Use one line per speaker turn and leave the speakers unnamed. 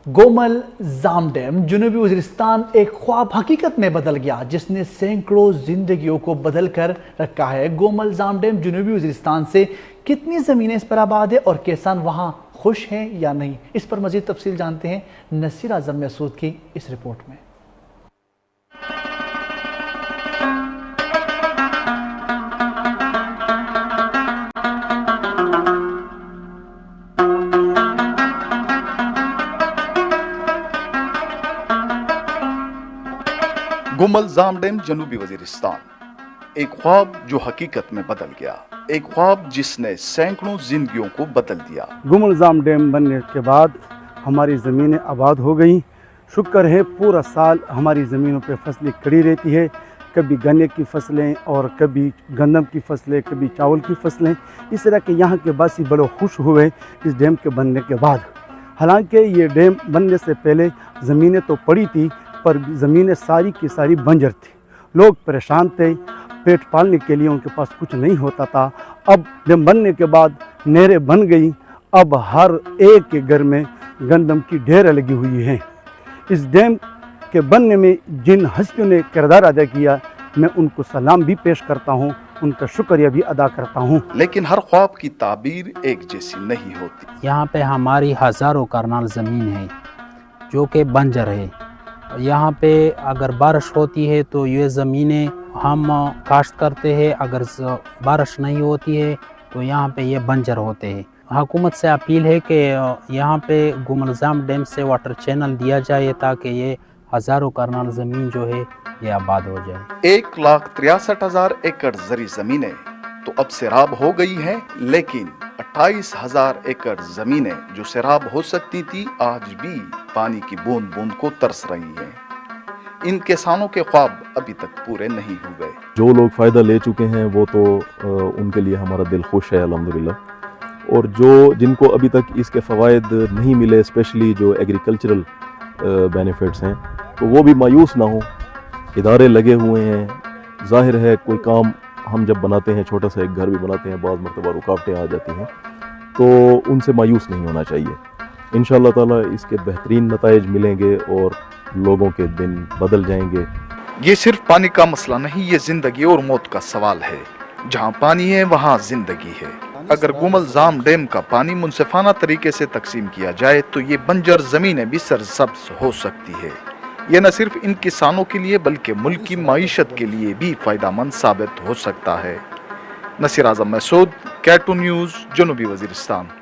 Gomal زام dam جنوبی وزیرستان ایک خواب حقیقت میں بدل گیا جس نے سینکڑوں زندگیوں کو بدل کر رکھا ہے۔ گومل زام ڈیم جنوبی وزیرستان سے کتنی زمینیں اس پر آباد ہے اور کسان وہاں خوش ہیں یا نہیں، اس پر مزید تفصیل جانتے ہیں نصیر اعظم مسعود کی اس رپورٹ میں۔
گومل زام ڈیم جنوبی وزیرستان ایک خواب جو حقیقت میں بدل گیا، ایک خواب جس نے سینکڑوں زندگیوں کو بدل دیا۔
گومل زام ڈیم بننے کے بعد ہماری زمینیں آباد ہو گئیں۔ شکر ہے پورا سال ہماری زمینوں پہ فصلیں کھڑی رہتی ہے، کبھی گنے کی فصلیں اور کبھی گندم کی فصلیں، کبھی چاول کی فصلیں۔ اس طرح کہ یہاں کے باسی بڑے خوش ہوئے اس ڈیم کے بننے کے بعد۔ حالانکہ یہ ڈیم بننے سے پہلے زمینیں تو پڑی تھی پر زمینیں ساری کی ساری بنجر تھی، لوگ پریشان تھے، پیٹ پالنے کے لیے ان کے پاس کچھ نہیں ہوتا تھا۔ اب ڈیم بننے کے بعد نہریں بن گئی، اب ہر ایک کے گھر میں گندم کی ڈھیریں لگی ہوئی ہیں۔ اس ڈیم کے بننے میں جن ہستیوں نے کردار ادا کیا میں ان کو سلام بھی پیش کرتا ہوں، ان کا شکریہ بھی ادا کرتا ہوں۔
لیکن ہر خواب کی تعبیر ایک جیسی نہیں ہوتی۔
یہاں پہ ہماری ہزاروں کرنال زمین ہے جو کہ بنجر ہے۔ یہاں پہ اگر بارش ہوتی ہے تو یہ زمینیں ہم کاشت کرتے ہیں، اگر بارش نہیں ہوتی ہے تو یہاں پہ یہ بنجر ہوتے ہیں۔ حکومت سے اپیل ہے کہ یہاں پہ گومل زام ڈیم سے واٹر چینل دیا جائے تاکہ یہ ہزاروں کرنال زمین جو ہے یہ آباد ہو جائے۔
1,63,000 ایکڑ زرعی زمینیں تو اب سیراب ہو گئی ہیں، لیکن 28,000 ایکڑ زمینیں جو سیراب ہو سکتی تھی آج بھی پانی کی بوند بوند کو ترس رہی ہیں۔ ان کسانوں کے خواب ابھی تک پورے نہیں ہوئے۔
جو لوگ فائدہ لے چکے ہیں وہ تو ان کے لیے ہمارا دل خوش ہے الحمدللہ، اور جن کو ابھی تک اس کے فوائد نہیں ملے، اسپیشلی جو ایگریکلچرل بینیفٹس ہیں، تو وہ بھی مایوس نہ ہوں۔ ادارے لگے ہوئے ہیں، ظاہر ہے کوئی کام ہم جب بناتے ہیں، چھوٹا سا ایک گھر بھی بناتے ہیں، بعض مرتبہ رکاوٹیں آ جاتی ہیں، تو ان سے مایوس نہیں ہونا چاہیے۔ انشاءاللہ تعالیٰ اس کے بہترین نتائج ملیں گے اور لوگوں کے دن بدل جائیں گے۔
یہ صرف پانی کا مسئلہ نہیں، یہ زندگی اور موت کا سوال ہے۔ جہاں پانی ہے وہاں زندگی ہے۔ اگر گومل زام ڈیم کا پانی منصفانہ طریقے سے تقسیم کیا جائے تو یہ بنجر زمینیں بھی سرسبز ہو سکتی ہے۔ یہ نہ صرف ان کسانوں کے لیے بلکہ ملک کی معیشت کے لیے بھی فائدہ مند ثابت ہو سکتا ہے۔ نصیر اعظم مسعود، K2 نیوز، جنوبی وزیرستان۔